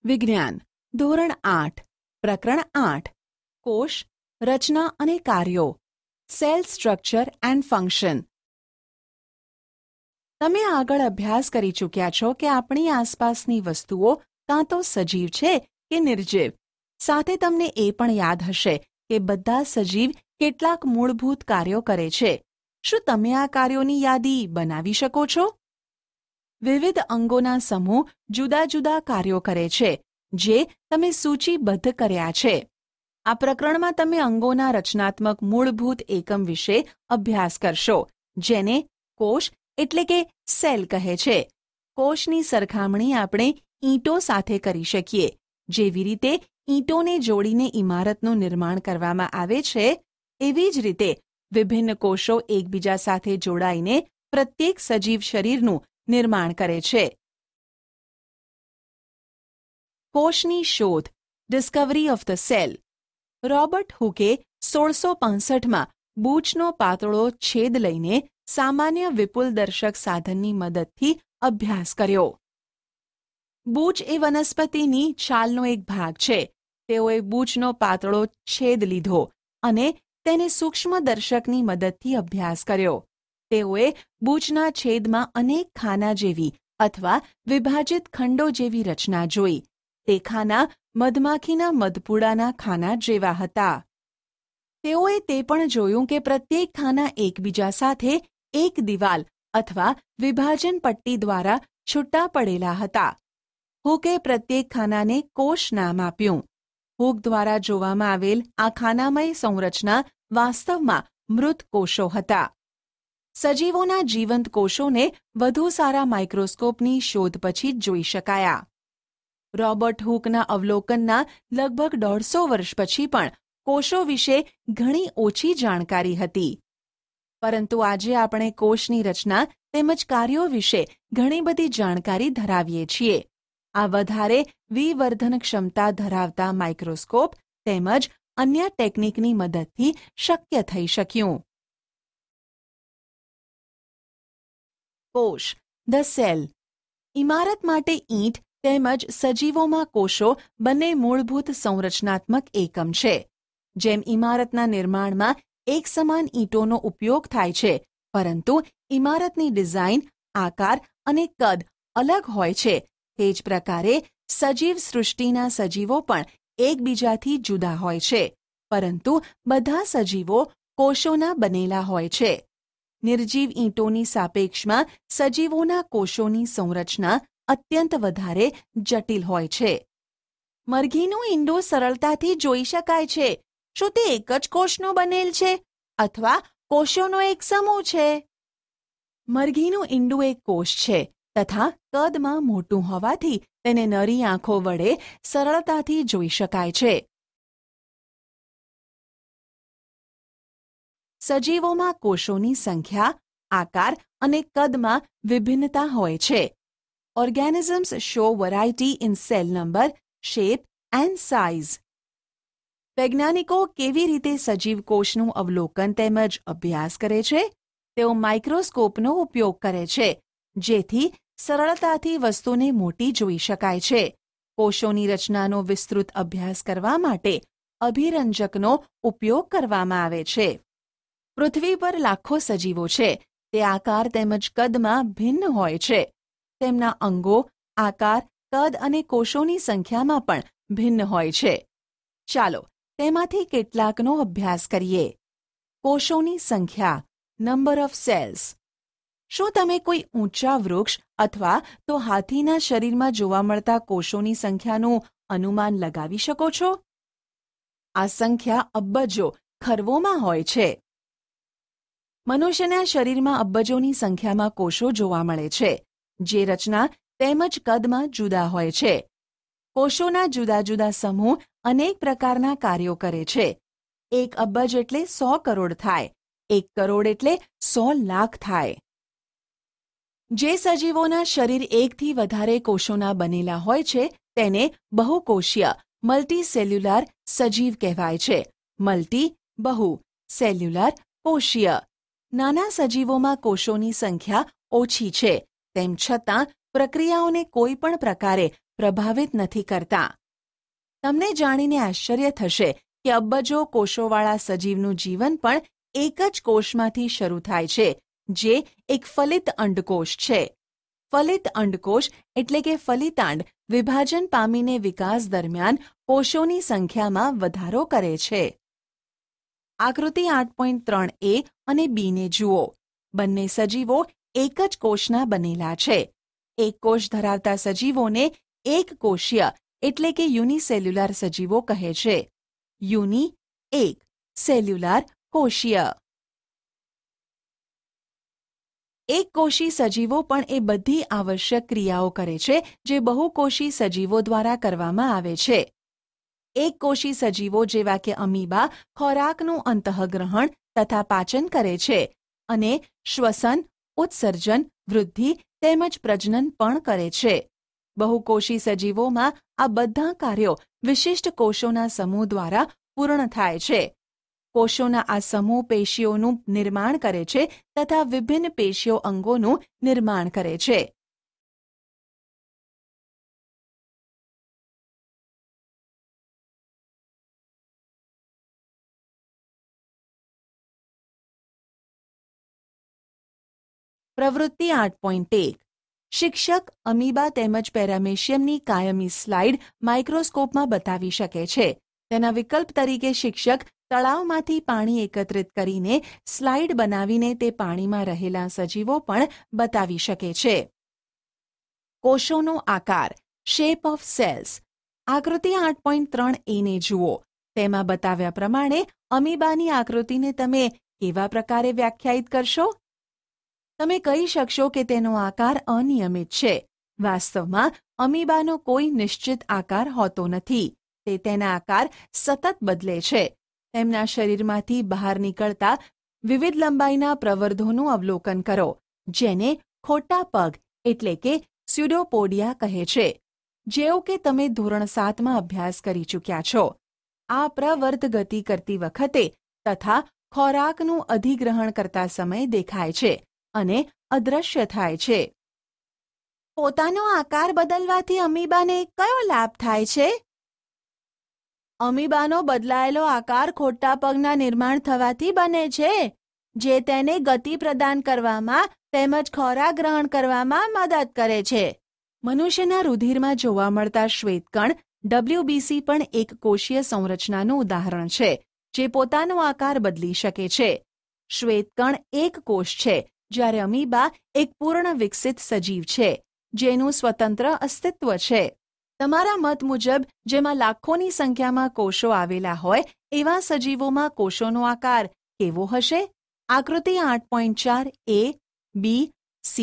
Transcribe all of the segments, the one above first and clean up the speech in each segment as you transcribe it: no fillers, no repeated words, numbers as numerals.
વિજ્ઞાન ધોરણ 8 પ્રકરણ 8 કોષ રચના અને કાર્યો સેલ સ્ટ્રક્ચર એન્ડ ફંક્શન. તમે આગળ અભ્યાસ કરી ચૂક્યા છો કે આપણી આસપાસની વસ્તુઓ કાં તો સજીવ છે કે નિર્જીવ. સાથે તમને એ પણ યાદ હશે કે બધા સજીવ કેટલાક મૂળભૂત કાર્યો કરે છે. શું તમે આ કાર્યોની યાદી બનાવી શકો છો? વિવિધ અંગોના સમૂહ જુદા જુદા કાર્યો કરે છે જે તમે સૂચિબદ્ધ કર્યા છે. આ પ્રકરણમાં તમે અંગોના રચનાત્મક મૂળભૂત એકમ વિશે અભ્યાસ કરશો, જેને કોષ એટલે કે સેલ કહે છે. કોષની સરખામણી આપણે ઈંટો સાથે કરી શકીએ. જેવી રીતે ઈંટોને જોડીને ઇમારતનું નિર્માણ કરવામાં આવે છે, એવી જ રીતે વિભિન્ન કોષો એકબીજા સાથે જોડાઈને પ્રત્યેક સજીવ શરીરનું નિર્માણ કરે છે. કોષની શોધ discovery of the cell. Robert હુકે 1665માં બૂચનો પાતળો છેદ લઈને સામાન્ય વિપુલ દર્શક સાધનની મદદથી અભ્યાસ કર્યો. બૂચ એ વનસ્પતિની છાલનો એક ભાગ છે. તેઓએ બૂચનો પાતળો છેદ લીધો અને તેને સૂક્ષ્મદર્શકની મદદથી અભ્યાસ કર્યો. તેઓએ બૂચના છેદમાં અનેક ખાના જેવી અથવા વિભાજિત ખંડો જેવી રચના જોઈ. તે ખાના મધમાખીના મધપૂડાના ખાના જેવા હતા. તેઓએ તે પણ જોયું કે પ્રત્યેક ખાના એકબીજા સાથે એક દિવાલ અથવા વિભાજન પટ્ટી દ્વારા છૂટા પડેલા હતા. હુકે પ્રત્યેક ખાનાને કોષ નામ આપ્યું. હુક દ્વારા જોવામાં આવેલ આ ખાનામય સંરચના વાસ્તવમાં મૃત કોષો હતા. સજીવોના જીવંત કોષોને વધુ સારા માઇક્રોસ્કોપની શોધ પછી જ જોઈ શકાયા. રોબર્ટ હુકના અવલોકનના લગભગ 150 વર્ષ પછી પણ કોષો વિશે ઘણી ઓછી જાણકારી હતી. પરંતુ આજે આપણે કોષની રચના તેમજ કાર્યો વિશે ઘણી બધી જાણકારી ધરાવીએ છીએ. આ વધારે વિવર્ધન ક્ષમતા ધરાવતા માઇક્રોસ્કોપ તેમજ અન્ય ટેકનિકની મદદથી શક્ય થઈ શક્યું. કોષ ધ સેલ. ઇમારત માટે ઈંટ તેમજ સજીવોમાં કોષો બંને મૂળભૂત સંરચનાત્મક એકમ છે. જેમ ઇમારતના નિર્માણમાં એક સમાન ઈંટોનો ઉપયોગ થાય છે, પરંતુ ઇમારતની ડિઝાઇન, આકાર અને કદ અલગ હોય છે, તે જ પ્રકારે સજીવ સૃષ્ટિના સજીવો પણ એકબીજાથી જુદા હોય છે, પરંતુ બધા સજીવો કોષોના બનેલા હોય છે. નિર્જીવ ઈંટોની સાપેક્ષમાં સજીવોના કોષોની સંરચના અત્યંત વધારે જટિલ હોય છે. મરઘીનું ઈંડું સરળતાથી જોઈ શકાય છે. શું તે એક જ કોષનું બનેલ છે અથવા કોષોનો એક સમૂહ છે? મરઘીનું ઈંડું એક કોષ છે તથા કદમાં મોટું હોવાથી તેને નરી આંખો વડે સરળતાથી જોઈ શકાય છે. સજીવોમાં કોષોની સંખ્યા, આકાર અને કદમાં વિભિન્નતા હોય છે. Organisms show variety in cell number, shape and size. વૈજ્ઞાનિકો કેવી રીતે સજીવ કોષનું અવલોકન તેમજ અભ્યાસ કરે છે? તેઓ માઇક્રોસ્કોપનો ઉપયોગ કરે છે, જેથી સરળતાથી વસ્તુને મોટી જોઈ શકાય છે. કોષોની રચનાનો વિસ્તૃત અભ્યાસ કરવા માટે અભિરંજકનો ઉપયોગ કરવામાં આવે છે. પૃથ્વી પર લાખો સજીવો છે. તે આકાર તેમજ કદમાં ભિન્ન હોય છે. તેમના અંગો, આકાર, કદ અને કોષોની સંખ્યામાં પણ ભિન્ન હોય છે. ચાલો તેમાંથી કેટલાકનો અભ્યાસ કરીએ. કોષોની સંખ્યા, નંબર ઓફ સેલ્સ. શું તમે કોઈ ઊંચા વૃક્ષ અથવા તો હાથીના શરીરમાં જોવા મળતા કોષોની સંખ્યાનું અનુમાન લગાવી શકો છો? આ સંખ્યા અબજો, ખરવોમાં હોય છે. મનુષ્યના શરીરમાં અબજોની સંખ્યામાં કોષો જોવા મળે છે, જે રચના તેમજ કદમાં જુદા હોય છે. કોષોના જુદા જુદા સમૂહ અનેક પ્રકારના કાર્યો કરે છે. 1 અબજ એટલે 100 કરોડ થાય. 1 કરોડ એટલે 100 લાખ થાય. જે સજીવોના શરીર એકથી વધારે કોષોના બનેલા હોય છે તેને બહુકોષીય મલ્ટીસેલ્યુલર સજીવ કહેવાય છે. મલ્ટી બહુ, સેલ્યુલર કોષીય. નાના સજીવોમાં કોષોની સંખ્યા ઓછી છે. તેમ છતાં પ્રક્રિયાઓને કોઈ પણ પ્રકારે પ્રભાવિત નથી કરતા. તમને જાણીને આશ્ચર્ય થશે કે અબજો કોષોવાળા સજીવનું જીવન પણ એક જ કોષમાંથી શરૂ થાય છે, જે એક ફલિત અંડકોષ છે. ફલિત અંડકોષ એટલે કે ફલિતાંડ વિભાજન પામીને વિકાસ દરમિયાન કોષોની સંખ્યામાં વધારો કરે છે. આકૃતિ 8.3a અને બીને જુઓ. બંને સજીવો એક જ કોષના બનેલા છે. એક કોષ ધરાવતા સજીવોને એક કોષીય એટલે કે યુનિસેલ્યુલાર સજીવો કહે છે. યુનિ એક, સેલ્યુલાર કોષીય. એક કોષી સજીવો પણ એ બધી આવશ્યક ક્રિયાઓ કરે છે જે બહુકોષી સજીવો દ્વારા કરવામાં આવે છે. એક કોષી સજીવો જેવા કે અમીબા ખોરાકનું અંતઃગ્રહણ તથા પાચન કરે છે અને શ્વસન, ઉત્સર્જન, વૃદ્ધિ તેમજ પ્રજનન પણ કરે છે. બહુકોષી સજીવોમાં આ બધા કાર્યો વિશિષ્ટ કોષોના સમૂહ દ્વારા પૂર્ણ થાય છે. કોષોના આ સમૂહ પેશીઓનું નિર્માણ કરે છે તથા વિભિન્ન પેશીઓ અંગોનું નિર્માણ કરે છે. પ્રવૃત્તિ 8.1. શિક્ષક અમીબા તેમજ પેરામેશિયમની કાયમી સ્લાઇડ માઇક્રોસ્કોપમાં બતાવી શકે છે. તેના વિકલ્પ તરીકે શિક્ષક તળાવમાંથી પાણી એકત્રિત કરીને સ્લાઇડ બનાવીને તે પાણીમાં રહેલા સજીવો પણ બતાવી શકે છે. કોષોનો આકાર, શેપ ઓફ સેલ્સ. આકૃતિ 8.3a ને જુઓ. તેમાં બતાવ્યા પ્રમાણે અમીબાની આકૃતિને તમે કેવા પ્રકારે વ્યાખ્યાયિત કરશો? તમે કહી શકશો કે તેનો આકાર અનિયમિત છે. વાસ્તવમાં અમીબાનો કોઈ નિશ્ચિત આકાર હોતો નથી. તે તેના આકાર સતત બદલે છે. તેમના શરીરમાંથી બહાર નીકળતા વિવિધ લંબાઈના પ્રવર્ધોનું અવલોકન કરો, જેને ખોટા પગ એટલે કે સ્યુડોપોડિયા કહે છે, જેઓ કે તમે ધોરણ 7માં અભ્યાસ કરી ચૂક્યા છો. આ પ્રવર્ધ ગતિ કરતી વખતે તથા ખોરાકનું અધિગ્રહણ કરતા સમયે દેખાય છે અને અદૃશ્ય થાય છે. પોતાનો આકાર બદલવાથી અમીબાને કયો લાભ થાય છે? અમીબાનો બદલાયેલો આકાર ખોટા પગના નિર્માણ થવાથી બને છે, જે તેને ગતિ પ્રદાન કરવામાં તેમજ ખોરાક ગ્રહણ કરવામાં મદદ કરે છે. મનુષ્યના રુધિરમાં જોવા મળતા શ્વેતકણ WBC પણ એક કોષીય સંરચનાનું ઉદાહરણ છે, જે પોતાનો આકાર બદલી શકે છે. શ્વેતકણ એક કોષ છે, જ્યારે અમીબા એક પૂર્ણ વિકસિત સજીવ છે, જેનું સ્વતંત્ર અસ્તિત્વ છે. તમારા મત મુજબ જેમાં લાખોની સંખ્યામાં કોષો આવેલા હોય એવા સજીવોમાં કોષોનો આકાર કેવો હશે? આકૃતિ 8.4a, b, c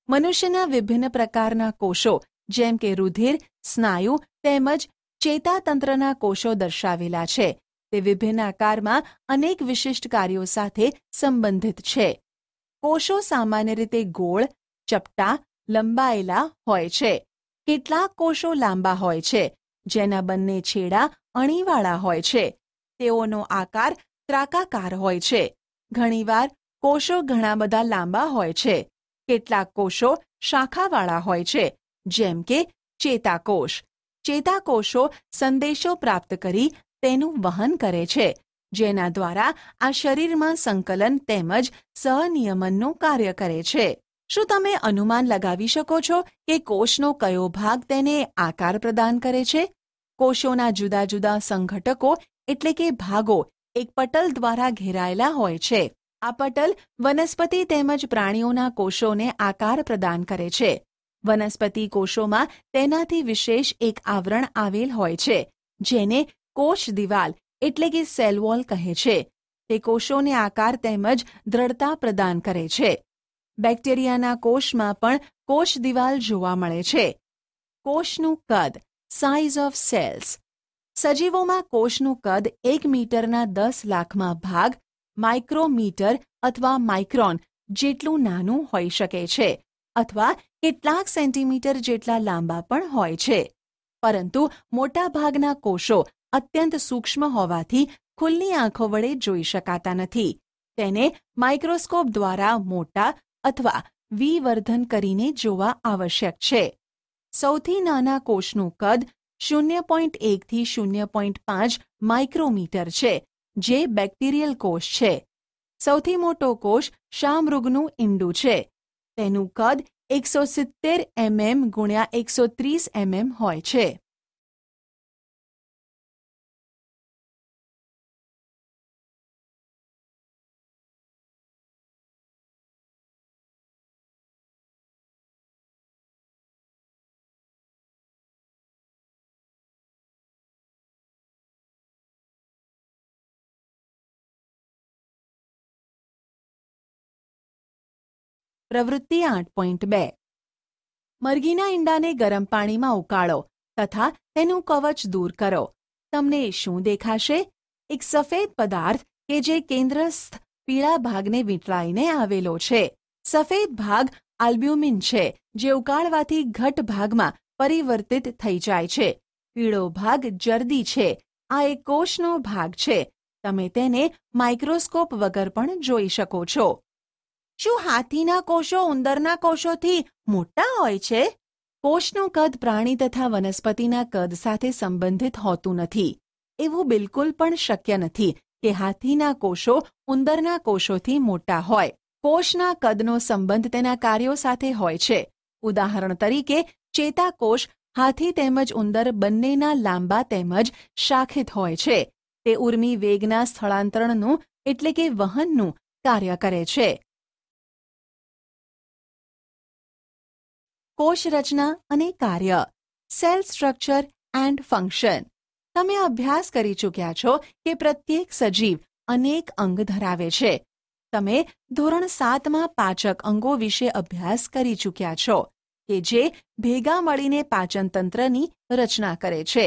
મનુષ્યના વિભિન્ન પ્રકારના કોષો જેમ કે રુધિર, સ્નાયુ તેમજ ચેતાતંત્રના કોષો દર્શાવેલા છે. તે વિભિન્ન આકારમાં અનેક વિશિષ્ટ કાર્યો સાથે સંબંધિત છે. કોષો સામાન્ય રીતે ગોળ, ચપટા, લંબાયેલા હોય છે. કેટલાક કોષો લાંબા હોય છે, જેના બંને છેડા અણીવાળા હોય છે. તેઓનો આકાર ત્રાકાકાર હોય છે. ઘણીવાર કોષો ઘણા બધા લાંબા હોય છે. કેટલાક કોષો શાખાવાળા હોય છે, જેમ કે ચેતાકોષ. ચેતાકોષો સંદેશો પ્રાપ્ત કરી તેનું વહન કરે છે, જેના દ્વારા આ શરીરમાં સંકલન તેમજ સહનિયમનનું કાર્ય કરે છે. શું તમે અનુમાન લગાવી શકો છો કે કોષનો કયો ભાગ તેને આકાર પ્રદાન કરે છે? કોષોના જુદા જુદા સંઘટકો એટલે કે ભાગો એક પટલ દ્વારા ઘેરાયેલા હોય છે. આ પટલ વનસ્પતિ તેમજ પ્રાણીઓના કોષોને આકાર પ્રદાન કરે છે. વનસ્પતિ કોષોમાં તેનાથી વિશેષ એક આવરણ આવેલ હોય છે, જેને કોષ દિવાલ એટલે કે સેલ વોલ કહે છે. તે કોષોને આકાર તેમજ દ્રઢતા પ્રદાન કરે છે. બેક્ટેરિયાના કોષમાં પણ કોષ દિવાલ જોવા મળે છે. કોષનું કદ, સાઇઝ ઓફ સેલ્સ. સજીવોમાં કોષનું કદ 1 મીટરના 10 લાખમાં ભાગ માઇક્રોમીટર અથવા માઇક્રોન જેટલું નાનું હોઈ શકે છે, અથવા કેટલાક સેન્ટીમીટર જેટલા લાંબા પણ હોય છે. પરંતુ મોટાભાગના કોષો અત્યંત સૂક્ષ્મ હોવાથી ખુલ્લી આંખો વડે જોઈ શકાતા નથી. તેને માઇક્રોસ્કોપ દ્વારા મોટા અથવા વિવર્ધન કરીને જોવા આવશ્યક છે. સૌથી નાના કોષનું કદ 0.1 થી 0.5 માઇક્રોમીટર છે, જે બેક્ટેરિયલ કોષ છે. સૌથી મોટો કોષ શામૃગનું ઈંડું છે. તેનું કદ 170 mm × 130 mm હોય છે. પ્રવૃત્તિ 8.2 મરઘીના ઈંડાને ગરમ પાણીમાં ઉકાળો તથા તેનું કવચ દૂર કરો. તમને શું દેખાશે? એક સફેદ પદાર્થ કે જે કેન્દ્રસ્થ પીળા ભાગને વીંટળાઈને આવેલો છે. સફેદ ભાગ આલ્બ્યુમિન છે, જે ઉકાળવાથી ઘટ ભાગમાં પરિવર્તિત થઈ જાય છે. પીળો ભાગ જરદી છે. આ એક કોષનો ભાગ છે. તમે તેને માઇક્રોસ્કોપ વગર પણ જોઈ શકો છો. શું હાથીના કોષો ઉંદરના કોષોથી મોટા હોય છે? કોષનું કદ પ્રાણી તથા વનસ્પતિના કદ સાથે સંબંધિત હોતું નથી. એવું બિલકુલ પણ શક્ય નથી કે હાથીના કોષો ઉંદરના કોષોથી મોટા હોય. કોષના કદનો સંબંધ તેના કાર્યો સાથે હોય છે. ઉદાહરણ તરીકે, ચેતાકોષ હાથી તેમજ ઉંદર બંનેના લાંબા તેમજ શાખિત હોય છે. તે ઊર્મિ વેગના સ્થળાંતરણનું એટલે કે વહનનું કાર્ય કરે છે. કોષ રચના અને કાર્ય, સેલ સ્ટ્રક્ચર એન્ડ ફંક્શન. તમે અભ્યાસ કરી ચૂક્યા છો કે પ્રત્યેક સજીવ અનેક અંગ ધરાવે છે. તમે ધોરણ 7માં પાચક અંગો વિશે અભ્યાસ કરી ચૂક્યા છો કે જે ભેગા મળીને પાચન તંત્રની રચના કરે છે.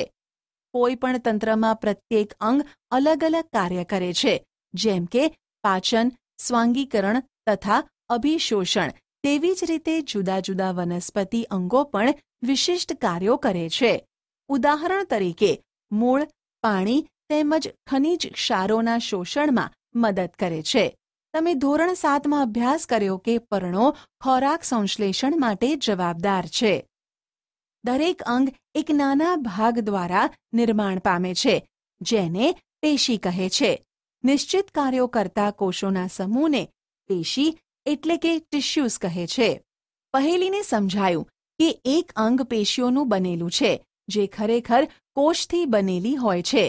કોઈ પણ તંત્રમાં પ્રત્યેક અંગ અલગ અલગ કાર્ય કરે છે, જેમ કે પાચન, સ્વાંગીકરણ તથા અભિશોષણ. તેવી જ રીતે જુદા જુદા વનસ્પતિ અંગો પણ વિશિષ્ટ કાર્યો કરે છે. ઉદાહરણ તરીકે, મૂળ પાણી તેમજ ખનિજ ક્ષારોના શોષણમાં મદદ કરે છે. તમે ધોરણ 7માં અભ્યાસ કર્યો કે પર્ણો ખોરાક સંશ્લેષણ માટે જવાબદાર છે. દરેક અંગ એક નાના ભાગ દ્વારા નિર્માણ પામે છે, જેને પેશી કહે છે. નિશ્ચિત કાર્યો કરતા કોષોના સમૂહને પેશી એટલે કે ટિશ્યુઝ કહે છે. પહેલીને સમજાયું કે એક અંગ પેશીઓનું બનેલું છે, જે ખરેખર કોષથી બનેલી હોય છે.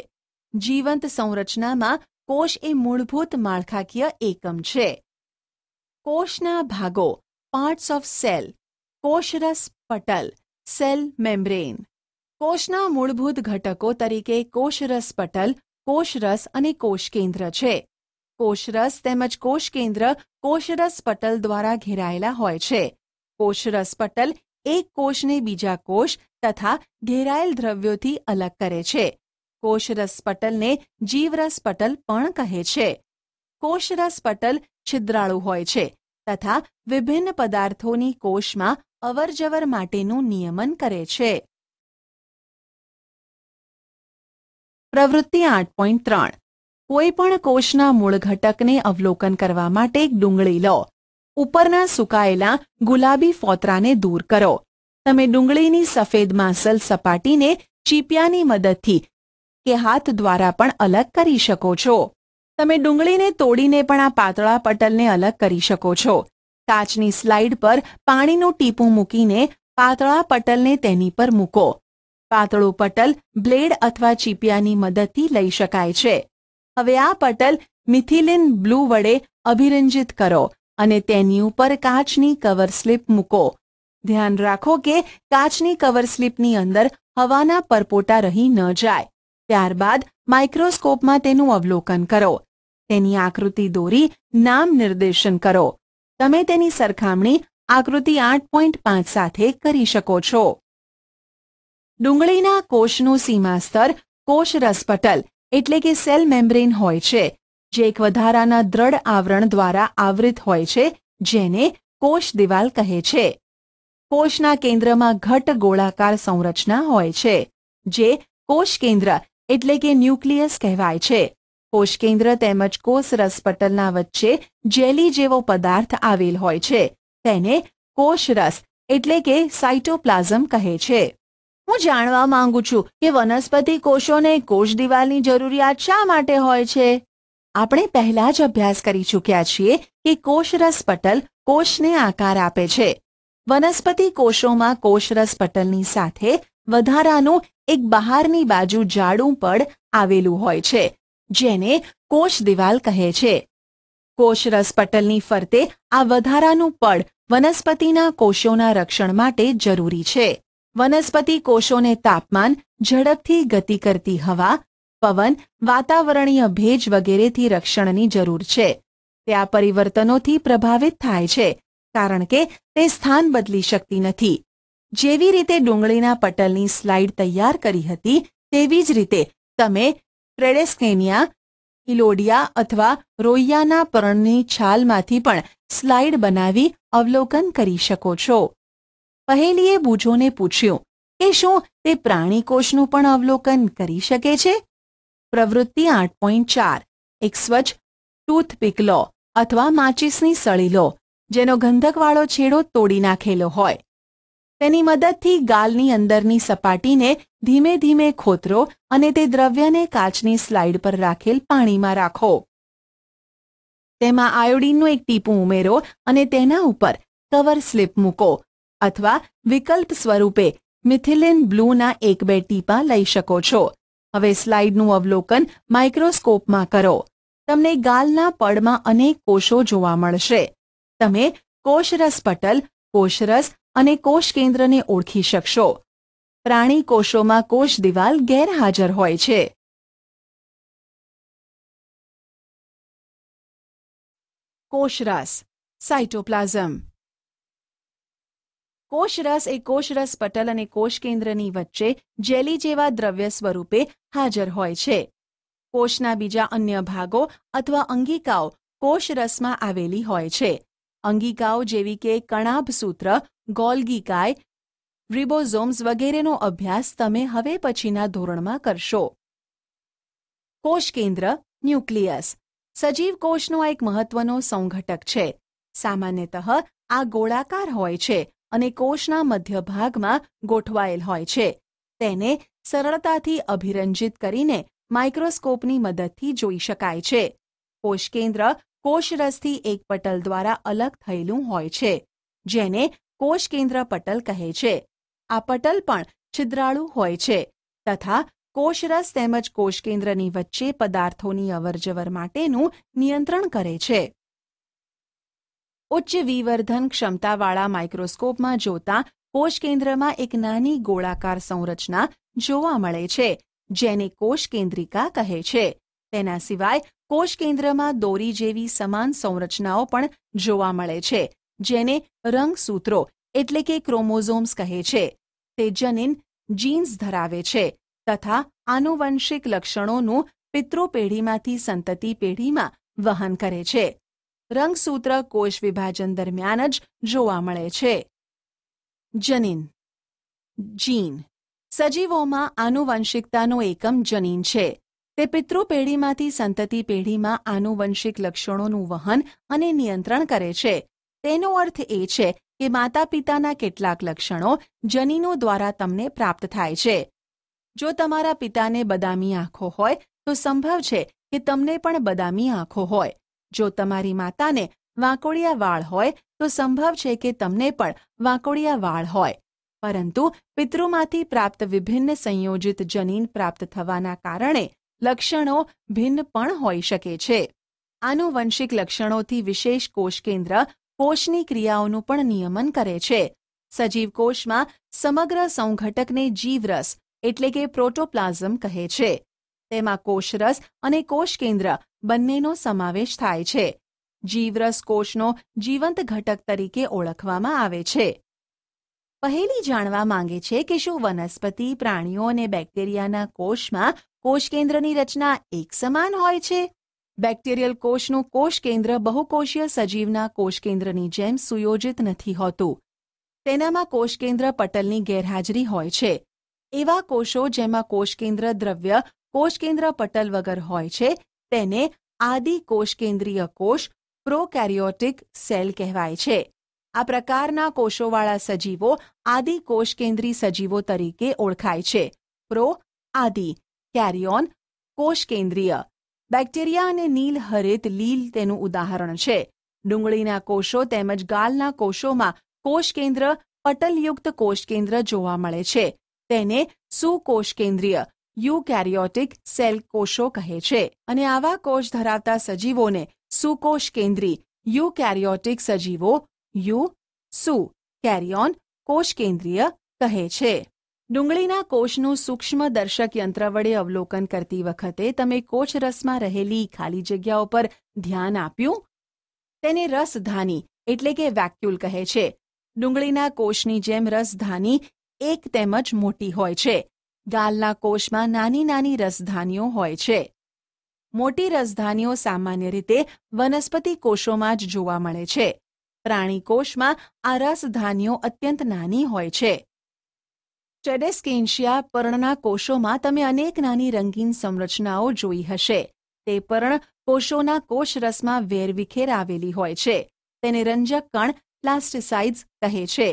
જીવંત સંરચનામાં કોષ એ મૂળભૂત માળખાકીય એકમ છે. કોષના ભાગો, પાર્ટ્સ ઓફ સેલ. કોષરસ પટલ, સેલ મેમ્બ્રેન. કોષના મૂળભૂત ઘટકો તરીકે કોષરસ પટલ, કોષરસ અને કોષકેન્દ્ર છે. કોષરસ તેમજ કોષકેન્દ્ર કોષરસ પટલ દ્વારા ઘેરાયેલા હોય છે. કોષરસ પટલ એક કોષને બીજા કોષ તથા ઘેરાયેલ દ્રવ્યોથી અલગ કરે છે. કોષરસ પટલને જીવરસ પટલ પણ કહે છે. કોષરસ પટલ છિદ્રાળુ હોય છે તથા વિભિન્ન પદાર્થોની કોષમાં અવરજવર માટેનું નિયમન કરે છે. પ્રવૃત્તિ 8.3 કોઈ પણ કોષના મૂળ ઘટકને અવલોકન કરવા માટે એક ડુંગળી લો. ઉપરના સુકાયેલા ગુલાબી ફોતરાને દૂર કરો. તમે ડુંગળીની સફેદ માંસલ સપાટીને ચીપિયાની મદદથી કે હાથ દ્વારા પણ અલગ કરી શકો છો. તમે ડુંગળીને તોડીને પણ આ પાતળા પટલને અલગ કરી શકો છો. કાચની સ્લાઇડ પર પાણીનું ટીપું મૂકીને પાતળા પટલને તેની પર મૂકો. પાતળું પટલ બ્લેડ અથવા ચીપિયાની મદદથી લઈ શકાય છે. હવે આ પટલ મિથિલિન બ્લુ વડે અભિરંજિત કરો અને તેની ઉપર કાચની કવર સ્લિપ મૂકો. ધ્યાન રાખો કે કાચની કવર સ્લિપની અંદર હવાના પરપોટા રહી ન જાય. ત્યારબાદ માઇક્રોસ્કોપમાં તેનું અવલોકન કરો. તેની આકૃતિ દોરી નામ નિર્દેશન કરો. તમે તેની સરખામણી આકૃતિ 8.5 સાથે કરી શકો છો. ડુંગળીના કોષનું સીમા સ્તર કોષરસ પટલ એટલે કે સેલ મેમ્બ્રેન હોય છે, જે એક વધારાના દ્રઢ આવરણ દ્વારા આવૃત હોય છે, જેને કોષ દિવાલ કહે છે. કોષના કેન્દ્રમાં ઘટ ગોળાકાર સંરચના હોય છે, જે કોષ કેન્દ્ર એટલે કે ન્યુક્લિયસ કહેવાય છે. કોષકેન્દ્ર તેમજ કોષરસ પટલના વચ્ચે જેલી જેવો પદાર્થ આવેલ હોય છે, તેને કોષરસ એટલે કે સાયટોપ્લાઝમ કહે છે. હું જાણવા માંગુ છું કે વનસ્પતિ કોષોને કોષ દિવાલની જરૂરિયાત શા માટે હોય છે? આપણે પહેલા જ અભ્યાસ કરી ચૂક્યા છીએ કે કોષરસ પટલ કોષને આકાર આપે છે. વનસ્પતિ કોષોમાં કોષરસ પટલની સાથે વધારાનું એક બહારની બાજુ જાડું પડ આવેલું હોય છે, જેને કોષ દિવાલ કહે છે. કોષરસ પટલની ફરતે આ વધારાનું પડ વનસ્પતિના કોષોના રક્ષણ માટે જરૂરી છે. વનસ્પતિ કોષોને તાપમાન, ઝડપથી ગતિ કરતી હવા, પવન, વાતાવરણીય ભેજ વગેરેથી રક્ષણની જરૂર છે. તે આ પરિવર્તનોથી પ્રભાવિત થાય છે, કારણ કે તે સ્થાન બદલી શકતી નથી. જેવી રીતે ડુંગળીના પટલની સ્લાઇડ તૈયાર કરી હતી, તેવી જ રીતે તમે ટ્રેડેસ્કેનિયા, ઇલોડિયા અથવા રોઇયાના પર્ણની છાલમાંથી પણ સ્લાઇડ બનાવી અવલોકન કરી શકો છો. પહેલીએ બૂજોને પૂછ્યું કે શું તે પ્રાણી કોષનું પણ અવલોકન કરી શકે છે? પ્રવૃત્તિ 8.4 એક સ્વચ્છ ટૂથપીક લો અથવા માચીસની સળી લો, જેનો ગંધકવાળો છેડો તોડી નાખેલો હોય. તેની મદદથી ગાલની અંદરની સપાટીને ધીમે ધીમે ખોતરો અને તે દ્રવ્યને કાચની સ્લાઇડ પર રાખેલ પાણીમાં રાખો. તેમાં આયોડીનનું એક ટીપું ઉમેરો અને તેના ઉપર કવર સ્લિપ મૂકો, અથવા વિકલ્પ સ્વરૂપે મિથિલિન બ્લૂના 1-2 ટીપા લઈ શકો છો. હવે સ્લાઇડનું અવલોકન માઇક્રોસ્કોપમાં કરો. તમને ગાલના પડમાં અનેક કોષો જોવા મળશે. તમે કોષરસ પટલ, કોષરસ અને કોષ કેન્દ્રને ઓળખી શકશો. પ્રાણી કોષોમાં કોષ દિવાલ ગેરહાજર હોય છે. કોષરસ, સાયટોપ્લાઝમ. કોષરસ એ કોષરસ પટલ અને કોષ કેન્દ્રની વચ્ચે જેલી જેવા દ્રવ્ય સ્વરૂપે હાજર હોય છે. કોષના બીજા અન્ય ભાગો અથવા અંગિકાઓ કોષરસમાં આવેલી હોય છે. અંગિકાઓ જેવી કે કણાભસૂત્ર, ગોલ્ગી કાય, રિબોઝોમ્સ વગેરેનો અભ્યાસ તમે હવે પછીના ધોરણમાં કરશો. કોષ કેન્દ્ર, ન્યુક્લિયસ. સજીવ કોષનો એક મહત્વનો સંઘટક છે. સામાન્યતઃ આ ગોળાકાર હોય છે અને કોષના મધ્ય ભાગમાં ગોઠવાયેલ હોય છે. તેને સરળતાથી અભિરંજિત કરીને માઇક્રોસ્કોપની મદદથી જોઈ શકાય છે. કોષ કેન્દ્ર કોષરસથી એક પટલ દ્વારા અલગ થયેલું હોય છે, જેને કોષ કેન્દ્ર પટલ કહે છે. આ પટલ પણ છિદ્રાળુ હોય છે તથા કોષરસ તેમજ કોષ કેન્દ્રની વચ્ચે પદાર્થોની અવરજવર માટેનું નિયંત્રણ કરે છે. ઉચ્ચ વિવર્ધન ક્ષમતાવાળા માઇક્રોસ્કોપમાં જોતા કોષ કેન્દ્રમાં એક નાની ગોળાકાર સંરચના જોવા મળે છે, જેને કોષ કેન્દ્રિકા કહે છે. તેના સિવાય કોષ કેન્દ્રમાં દોરી જેવી સમાન સંરચનાઓ પણ જોવા મળે છે, જેને રંગસૂત્રો એટલે કે ક્રોમોઝોમ્સ કહે છે. તે જનીન, જીન્સ ધરાવે છે તથા આનુવંશિક લક્ષણોનું પિતૃપેઢીમાંથી સંતતિ પેઢીમાં વહન કરે છે. રંગસૂત્ર કોષ વિભાજન દરમિયાન જ જોવા મળે છે. જનીન, જીન. સજીવોમાં આનુવંશિકતાનો એકમ જનીન છે. તે પિતૃપેઢીમાંથી સંતતિ પેઢીમાં આનુવંશિક લક્ષણોનું વહન અને નિયંત્રણ કરે છે. તેનો અર્થ એ છે કે માતા પિતાના કેટલાક લક્ષણો જનીનો દ્વારા તમને પ્રાપ્ત થાય છે. જો તમારા પિતાને બદામી આંખો હોય તો સંભવ છે કે તમને પણ બદામી આંખો હોય. જો તમારી માતાને વાંકોડિયા વાળ હોય તો સંભવ છે કે તમને પણ વાંકોડિયા વાળ હોય. પરંતુ પિતૃમાંથી પ્રાપ્ત વિભિન્ન સંયોજિત જનીન પ્રાપ્ત થવાના કારણે લક્ષણો ભિન્ન પણ હોઈ શકે છે. આનુવંશિક લક્ષણોથી વિશેષ કોષ કેન્દ્ર કોષની ક્રિયાઓનું પણ નિયમન કરે છે. સજીવ કોષમાં સમગ્ર સંઘટકને જીવરસ એટલે કે પ્રોટોપ્લાઝમ કહે છે. તેમાં કોષરસ અને કોષ કેન્દ્ર બંનેનો સમાવેશ થાય છે. જીવરસ કોષનો જીવંત ઘટક તરીકે ઓળખવામાં આવે છે. પહેલી જાણવા માંગે છે કે શું વનસ્પતિ, પ્રાણીઓ અને બેક્ટેરિયાના કોષમાં કોષ કેન્દ્રની રચના એક સમાન હોય છે? બેક્ટેરિયલ કોષનું કોષ કેન્દ્ર બહુકોષીય સજીવના કોષ કેન્દ્રની જેમ સુયોજિત નથી હોતું. તેનામાં કોષ કેન્દ્ર પટલની ગેરહાજરી હોય છે. એવા કોષો જેમાં કોષ કેન્દ્ર દ્રવ્ય કોષ કેન્દ્ર પટલ વગર હોય છે તેને આદિ કોષ કેન્દ્રીય કોષ પ્રોકેરિયોટિક સેલ કહેવાય છે. આ પ્રકારના કોષોવાળા સજીવો આદિ કોષકેન્દ્રી સજીવો તરીકે ઓળખાય છે. પ્રો આદિ કેરિયોન કોષકેન્દ્રીય. બેક્ટેરિયા અને નીલ હરિત લીલ તેનું ઉદાહરણ છે. ડુંગળીના કોષો તેમજ ગાલના કોષોમાં કોષકેન્દ્ર પટલયુક્ત કોષકેન્દ્ર જોવા મળે છે. તેને સુકોષકેન્દ્રીય યુકેરિયોટિક સેલ કોષો કહે છે અને આવા કોષ ધરાવતા સજીવોને સુકોષકેન્દ્રી યુકેરિયોટિક સજીવો સુ કેરિયોન કોષકેન્દ્રીય કહે છે. ડુંગળીના કોષનું સૂક્ષ્મ દર્શક યંત્ર વડે અવલોકન કરતી વખતે તમે કોષરસમાં રહેલી ખાલી જગ્યાઓ પર ધ્યાન આપ્યું? તેને રસધાની એટલે કે વેક્યુલ કહે છે. ડુંગળીના કોષની જેમ રસધાની એક તેમજ મોટી હોય છે. ગાલના કોષમાં નાની નાની રસધાનીઓ હોય છે. મોટી રસધાનીઓ સામાન્ય રીતે વનસ્પતિ કોષોમાં જ જોવા મળે છે. પ્રાણી કોષમાં આ રસધાનીઓ અત્યંત નાની હોય છે. ટેડેસ્કેન્શિયા પર્ણના કોષોમાં તમે અનેક નાની રંગીન સંરચનાઓ જોઈ હશે. તે પર્ણ કોષોના કોષરસમાં વેરવિખેર આવેલી હોય છે. તેને રંજક કણ પ્લાસ્ટિસાઇડ્સ કહે છે.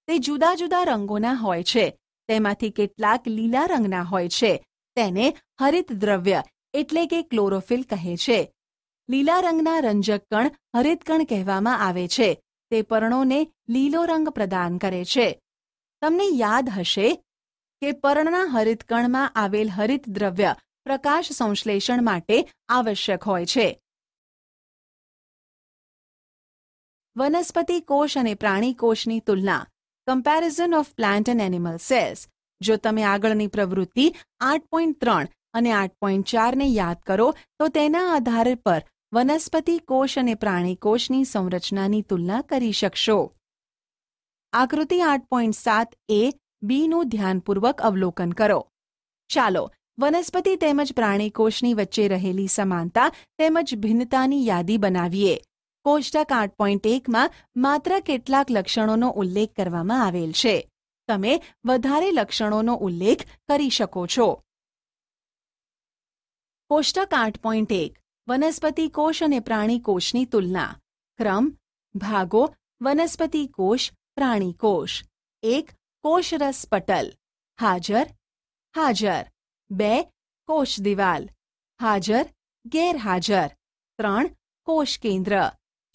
તે જુદા જુદા રંગોના હોય છે. તેમાંથી કેટલાક લીલા રંગના હોય છે. તેને હરિતદ્રવ્ય એટલે કે ક્લોરોફિલ કહે છે. લીલા રંગના રંજક કણ હરિતકણ કહેવામાં આવે છે. તે પર્ણોને લીલો રંગ પ્રદાન કરે છે. તમને યાદ હશે કે પર્ણના હરિતકણમાં આવેલ હરિતદ્રવ્ય પ્રકાશ સંશ્લેષણ માટે આવશ્યક હોય છે. વનસ્પતિ કોષ અને પ્રાણી કોષની તુલના. Comparison of plant and animal cells. જો તમે આગળની પ્રવૃત્તિ 8.3 અને 8.4 ને યાદ કરો તો તેના આધાર પર વનસ્પતિ કોષ અને પ્રાણી કોષની સંરચનાની તુલના કરી શકશો. આકૃતિ 8.7 એ બીનું ધ્યાનપૂર્વક અવલોકન કરો. ચાલો વનસ્પતિ તેમજ પ્રાણી કોષની વચ્ચે રહેલી સમાનતા તેમજ ભિન્નતાની યાદી બનાવીએ. કોષ્ટક 8.1માં માત્ર કેટલાક લક્ષણોનો ઉલ્લેખ કરવામાં આવેલ છે. તમે વધારે લક્ષણોનો ઉલ્લેખ કરી શકો છો. કોષ્ટક 8.1 વનસ્પતિ કોષ અને પ્રાણી કોષની તુલના. ક્રમ ભાગો વનસ્પતિ કોષ પ્રાણી કોષ. 1 કોષરસ પટલ. હાજર 2 કોષ દિવાલ. હાજર ગેરહાજર. 3 કોષ કેન્દ્ર.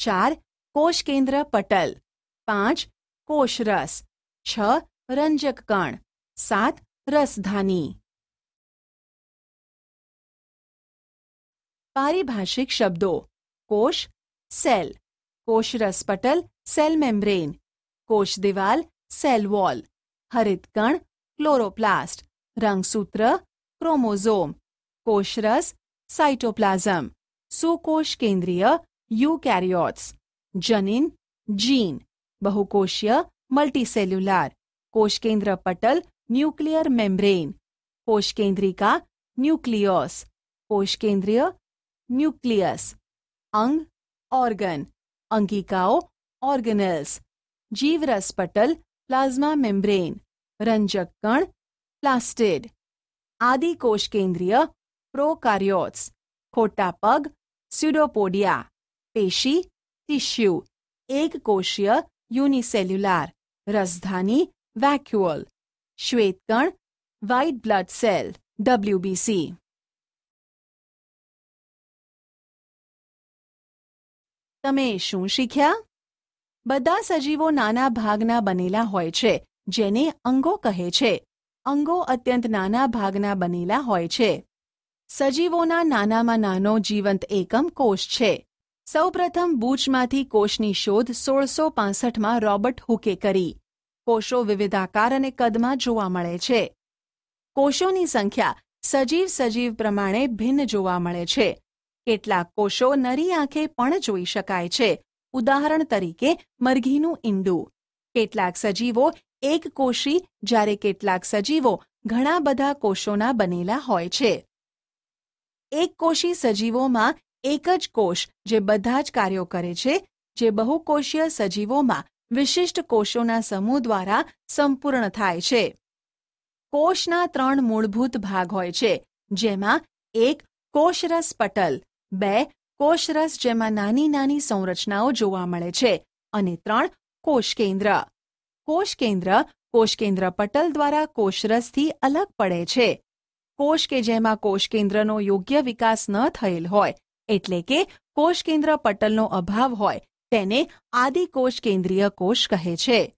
4 કોષ કેન્દ્ર પટલ. 5 કોષરસ. 6 રંજક કણ. 7 રસધાની. પારિભાષિક શબ્દો. કોષ સેલ. કોષરસ પટલ સેલ મેમ્બ્રેન. કોષ દિવાલ સેલ વોલ. હરિતકણ ક્લોરોપ્લાસ્ટ. રંગસૂત્ર ક્રોમોઝોમ. કોષરસ સાઇટોપ્લાઝમ. સુકોષ કેન્દ્રીય યુકેરિયોટ્સ. જનીન જીન. બહુકોષીય મલ્ટીસેલ્યુલાર. કોષકેન્દ્ર પટલ ન્યુક્લિયર મેમ્બ્રેન. કોષકેન્દ્રિકા ન્યુક્લિયોસ. કોષકેન્દ્રીય ન્યુક્લિયસ. અંગ ઓર્ગન. અંગિકાઓ ઓર્ગેનેલ્સ. જીવરસ પટલ પ્લાઝ્મા મેમ્બ્રેન. રંજક કણ પ્લાસ્ટિડ. આદિ કોષકેન્દ્રીય પ્રોકાર્યોટ્સ. ખોટા પગ સ્યુડોપોડિયા. પેશી ટિશ્યુ. એક કોષીય યુનિસેલ્યુલાર. રસધાની વેક્યુઅલ. શ્વેતકણ વ્હાઇટ બ્લડ સેલ WBC. તમે શું શીખ્યા? બધા સજીવો નાના ભાગના બનેલા હોય છે જેને અંગો કહે છે. અંગો અત્યંત નાના ભાગના બનેલા હોય છે. સજીવોના નાનામાં નાનો જીવંત એકમ કોષ છે. સૌપ્રથમ બૂચમાંથી કોષની શોધ 1665માં રોબર્ટ હુકે કરી. કોષો વિવિધ આકાર અને કદમાં જોવા મળે છે. કોષોની સંખ્યા સજીવ પ્રમાણે ભિન્ન જોવા મળે છે. કેટલાક કોષો નરી આંખે પણ જોઈ શકાય છે. ઉદાહરણ તરીકે મરઘીનું ઈંડું. કેટલાક સજીવો એક કોષી જ્યારે કેટલાક સજીવો ઘણા બધા કોષોના બનેલા હોય છે. એક કોષી સજીવોમાં એક જ કોષ જે બધા જ કાર્યો કરે છે, જે બહુકોષીય સજીવોમાં વિશિષ્ટ કોષોના સમૂહ દ્વારા સંપૂર્ણ થાય છે. કોષના 3 મૂળભૂત ભાગ હોય છે, જેમાં 1 કોષરસ પટલ, 2 કોષરસ જેમાં નાની નાની સંરચનાઓ જોવા મળે છે અને 3 કોષકેન્દ્ર. કોષકેન્દ્ર પટલ દ્વારા કોષરસથી અલગ પડે છે. કોષ કે જેમાં કોષકેન્દ્રનો યોગ્ય વિકાસ ન થયેલ હોય, એટલે કે કોષકેન્દ્ર પટલનો અભાવ હોય, તેને આદિકોષકેન્દ્રીય કોષ કહે છે.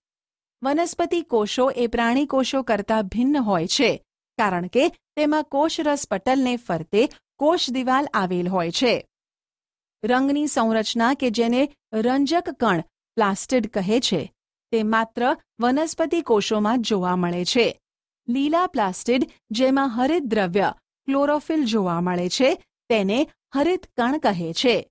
વનસ્પતિ કોષો એ પ્રાણી કોષો કરતાં ભિન્ન હોય છે, કારણ કે તેમાં કોષરસ પટલને ફરતે કોષ દિવાલ આવેલ હોય છે. રંગની સંરચના કે જેને રંજક કણ પ્લાસ્ટિડ કહે છે, તે માત્ર વનસ્પતિ કોષોમાં જ જોવા મળે છે. લીલા પ્લાસ્ટિડ જેમાં હરિત દ્રવ્ય ક્લોરોફિલ જોવા મળે છે, તેને હરિત કણ કહે છે.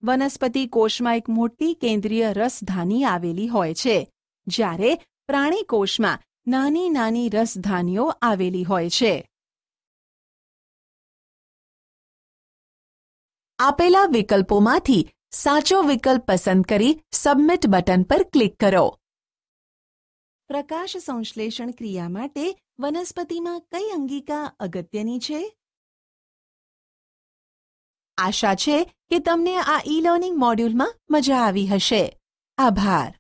વનસ્પતિ કોષમાં એક મોટી કેન્દ્રીય રસધાની આવેલી હોય છે, જ્યારે પ્રાણી કોષમાં નાની નાની રસધાનીઓ આવેલી હોય છે. આપેલા વિકલ્પોમાંથી સાચો વિકલ્પ પસંદ કરી સબમિટ બટન પર ક્લિક કરો. પ્રકાશ સંશ્લેષણ ક્રિયા માટે વનસ્પતિમાં કઈ અંગિકા અગત્યની છે? આશા છે કે તમને આ ઈ લર્નિંગ મોડ્યુલમાં મજા આવી હશે. આભાર.